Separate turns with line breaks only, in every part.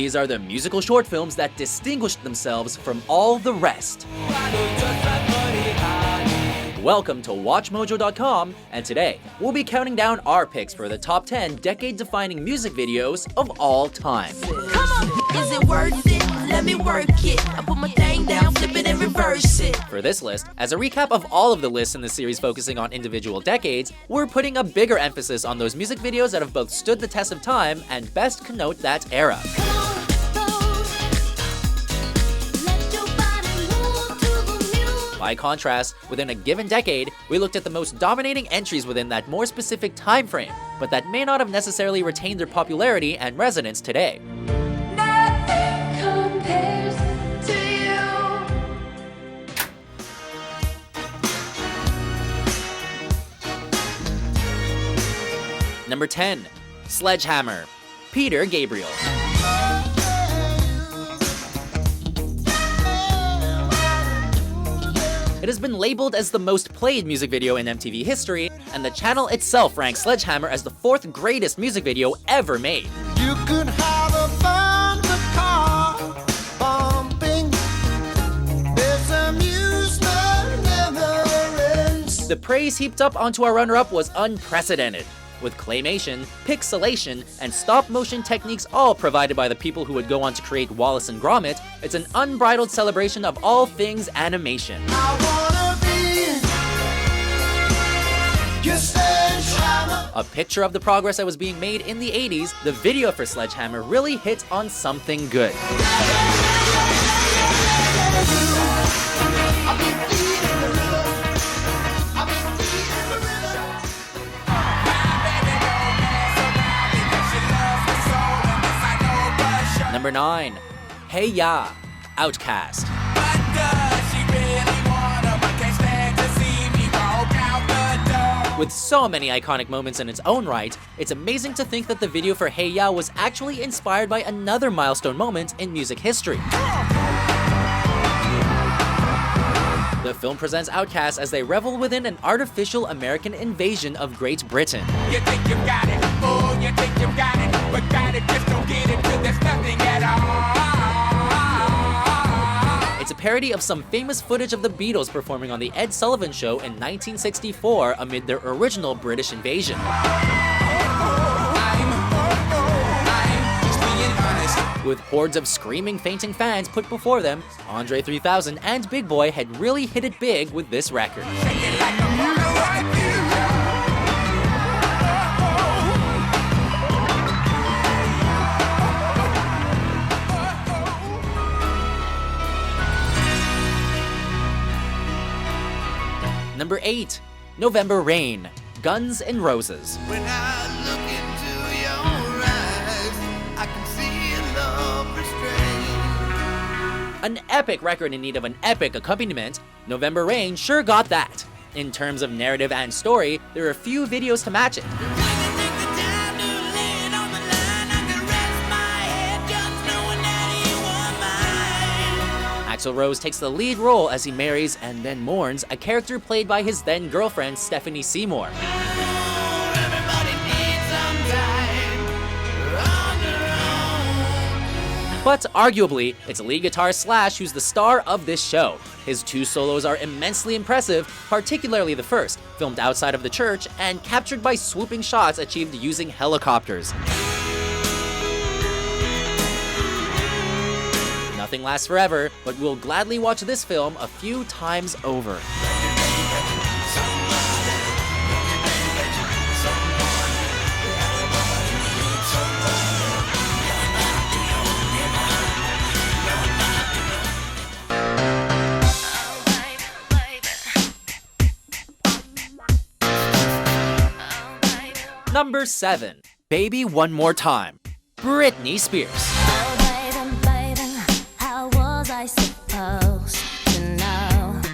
These are the musical short films that distinguished themselves from all the rest. Welcome to WatchMojo.com, and today we'll be counting down our picks for the top 10 decade-defining music videos of all time.
Come on, is it worth it? Let me work it. I put my thing down, flip it and reverse it.
For this list, as a recap of all of the lists in the series focusing on individual decades, we're putting a bigger emphasis on those music videos that have both stood the test of time and best connote that era. By contrast, within a given decade, we looked at the most dominating entries within that more specific time frame, but that may not have necessarily retained their popularity and resonance today.
Nothing compares to you.
Number 10. Sledgehammer. Peter Gabriel. It has been labeled as the most played music video in MTV history, and the channel itself ranks Sledgehammer as the 4th greatest music video ever made.
You could have a thunder car bumping. There's amusement never ends.
The praise heaped up onto our runner-up was unprecedented, with claymation, pixelation, and stop-motion techniques all provided by the people who would go on to create Wallace and Gromit. It's an unbridled celebration of all things animation.
I wanna be your sledgehammer.
A picture of the progress that was being made in the 80s, the video for Sledgehammer really hit on something good. Number 9. Hey Ya, Outkast. With so many iconic moments in its own right, it's amazing to think that the video for Hey Ya was actually inspired by another milestone moment in music history. The film presents Outkast as they revel within an artificial American invasion of Great Britain.
You think you got it, oh, you think you got it, but got it, just don't get it, 'cause there's nothing at all.
It's a parody of some famous footage of the Beatles performing on The Ed Sullivan Show in 1964 amid their original British invasion.
I'm just being honest.
With hordes of screaming, fainting fans put before them, Andre 3000 and Big Boy had really hit it big with this record.
Shake it like a mother like you.
Number 8. November Rain, Guns N' Roses.
When I look into your eyes, I can see a love restrained.
An epic record in need of an epic accompaniment, November Rain sure got that. In terms of narrative and story, there are few videos to match it. Axl Rose takes the lead role as he marries and then mourns a character played by his then girlfriend Stephanie Seymour. But arguably, it's lead guitar Slash who's the star of this show. His 2 solos are immensely impressive, particularly the first, filmed outside of the church and captured by swooping shots achieved using helicopters. Nothing lasts forever, but we'll gladly watch this film a few times over. Number 7. Baby One More Time, Britney Spears.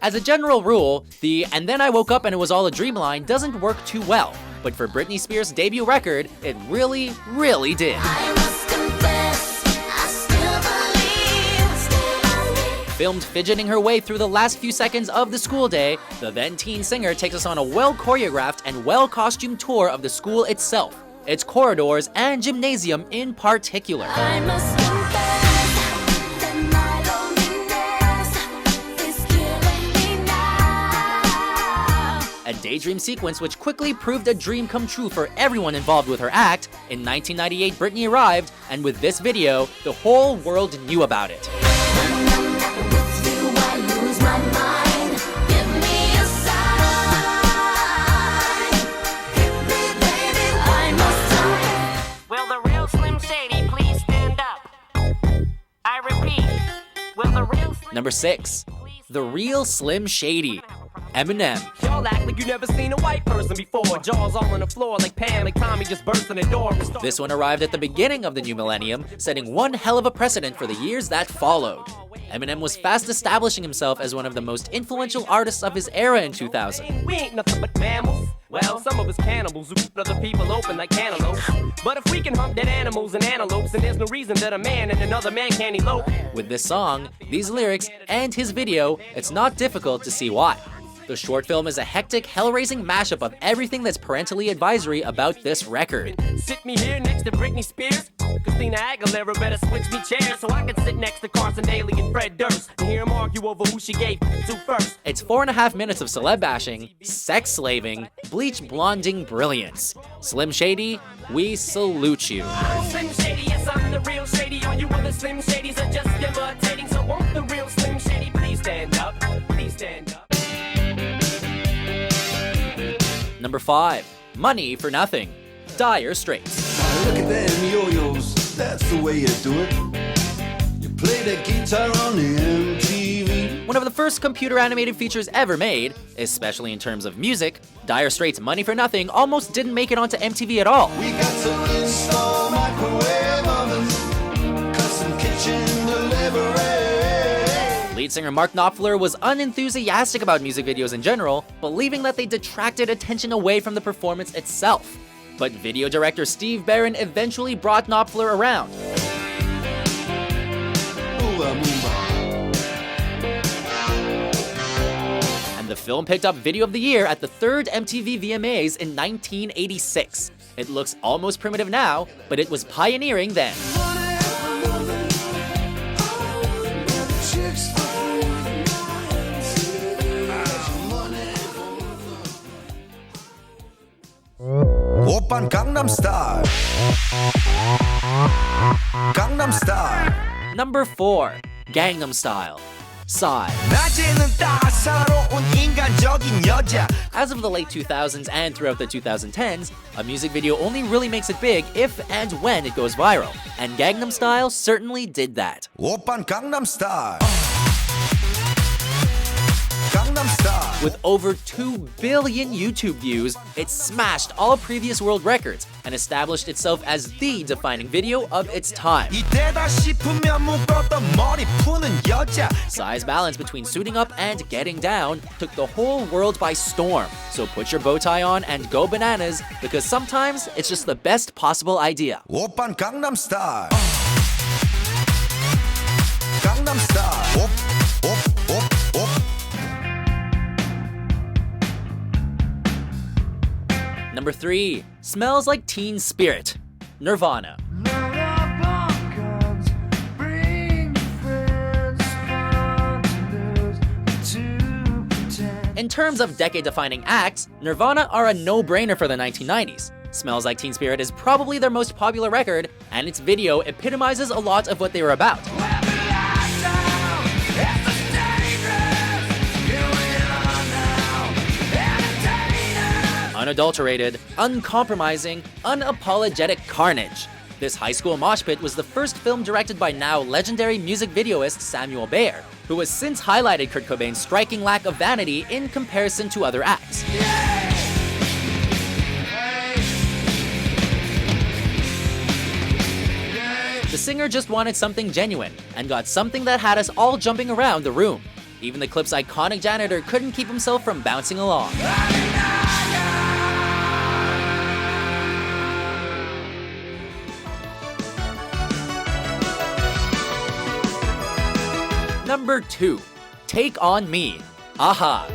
As a general rule, the "and then I woke up and it was all a dream" line doesn't work too well, but for Britney Spears' debut record, it really, really did. Filmed fidgeting her way through the last few seconds of the school day, the then teen singer takes us on a well-choreographed and well-costumed tour of the school itself, its corridors, and gymnasium in particular.
I must confess.
a daydream sequence which quickly proved a dream come true for everyone involved with her act. In 1998, Britney arrived, and with this video, the whole world knew about it.
Will the real Slim Shady please stand up? I repeat, will the real Slim
Number 6. The Real Slim Shady, Eminem.
Y'all act like you never seen a white person before. Jaws all on the floor like Pam, like Tommy just burst in the door.
This one arrived at the beginning of the new millennium, setting one hell of a precedent for the years that followed. Eminem was fast establishing himself as one of the most influential artists of his era in 2000.
We ain't nothing but mammals. Well, some of us cannibals who keep other people open like cantaloupes. But if we can hump dead animals and antelopes, then there's no reason that a man and another man can't elope.
With this song, these lyrics, and his video, it's not difficult to see why. The short film is a hectic, hell-raising mashup of everything that's parentally advisory about this record.
Sit me here next to Britney Spears. Christina Aguilera better switch me chairs so I can sit next to Carson Daly and Fred Durst and hear them argue over who she gave to first.
It's 4.5 minutes of celeb bashing, sex slaving, bleach blonding brilliance. Slim Shady, we salute you.
Slim Shady, yes, I'm the real Shady. All you other Slim Shadys are just imitating. So won't the real Slim Shady please stand up? Please stand up.
Number 5. Money for Nothing, Dire Straits.
Look at them yo-yos, that's the way you do it. You play the guitar on the MTV.
One of the first computer-animated features ever made, especially in terms of music, Dire Straits' Money for Nothing almost didn't make it onto MTV at all.
We got to install microwave ovens, custom kitchen delivery.
Lead singer Mark Knopfler was unenthusiastic about music videos in general, believing that they detracted attention away from the performance itself. But video director Steve Barron eventually brought Knopfler around. And the film picked up Video of the Year at the 3rd MTV VMAs in 1986. It looks almost primitive now, but it was pioneering then.
Oppan Gangnam Style. Gangnam Style.
Number 4. Gangnam Style, Psy. As of the late 2000s and throughout the 2010s, a music video only really makes it big if and when it goes viral. And Gangnam Style certainly did that.
Oppan Gangnam Style. Gangnam Style.
With over 2 billion YouTube views, it smashed all previous world records and established itself as the defining video of its time. Psy's balance between suiting up and getting down took the whole world by storm. So put your bow tie on and go bananas, because sometimes it's just the best possible idea.
Oppan Gangnam Style. Gangnam Style. Op, op, op, op.
Number 3. Smells Like Teen Spirit, Nirvana. In terms of decade-defining acts, Nirvana are a no-brainer for the 1990s. Smells Like Teen Spirit is probably their most popular record, and its video epitomizes a lot of what they were about. Unadulterated, uncompromising, unapologetic carnage. This high school mosh pit was the first film directed by now legendary music videoist Samuel Bayer, who has since highlighted Kurt Cobain's striking lack of vanity in comparison to other acts. The singer just wanted something genuine, and got something that had us all jumping around the room. Even the clip's iconic janitor couldn't keep himself from bouncing along. Number 2. Take On Me, Aha.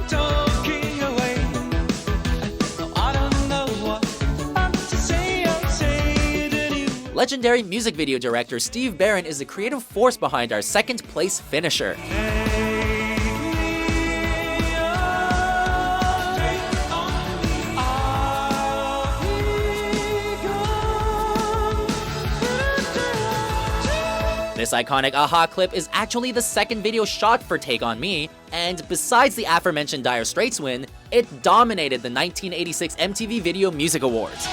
Legendary music video director Steve Barron is the creative force behind our second place finisher. This iconic Aha clip is actually the second video shot for Take On Me, and besides the aforementioned Dire Straits win, it dominated the 1986 MTV Video Music Awards.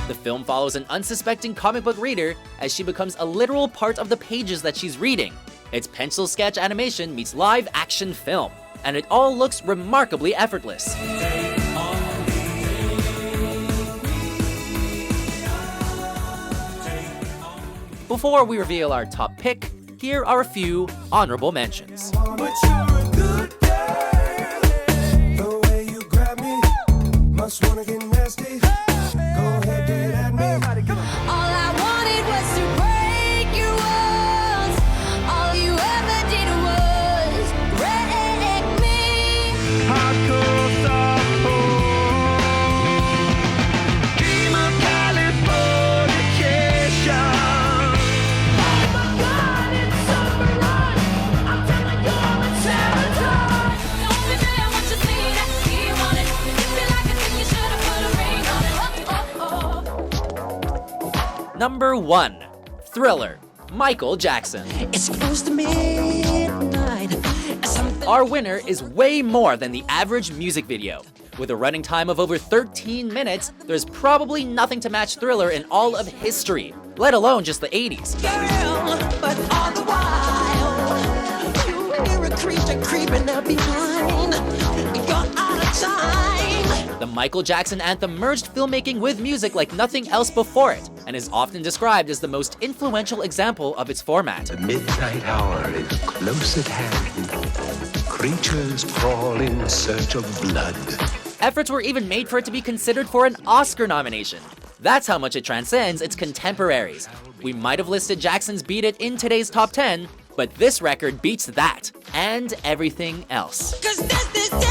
The film follows an unsuspecting comic book reader as she becomes a literal part of the pages that she's reading. It's pencil sketch animation meets live action film, and it all looks remarkably effortless. Before we reveal our top pick, here are a few honorable mentions.
But you're a good girl. The way you grab me, must wanna get nasty. Go ahead, get at me.
All I wanted was to break your walls. All you ever did was wreck me.
Hardcore softcore. Dream of Californication.
Oh my God, it's summer run. I'm telling you, I'm in sabotage. Don't be mad what you see that he wanted. If you feel like a thing, you should have put a ring on it.
Number 1. Thriller, Michael Jackson.
It's close to midnight.
Our winner is way more than the average music video. With a running time of over 13 minutes, there's probably nothing to match Thriller in all of history, let alone just the 80s.
Girl, but all the while, you hear a creature creeping up behind. You're out of time.
The Michael Jackson anthem merged filmmaking with music like nothing else before it, and is often described as the most influential example of its format.
The midnight hour is close at hand. Creatures crawl in search of blood.
Efforts were even made for it to be considered for an Oscar nomination. That's how much it transcends its contemporaries. We might have listed Jackson's Beat It in today's top 10, but this record beats that, and everything else.
'Cause this daylight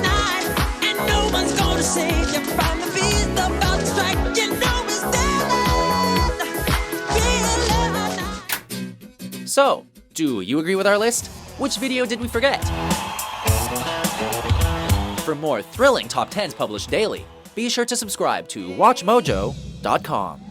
night, and no one's gonna save you from the beast about to strike. You know it's daylight night.
So, do you agree with our list? Which video did we forget? For more thrilling top 10s published daily, be sure to subscribe to WatchMojo.com.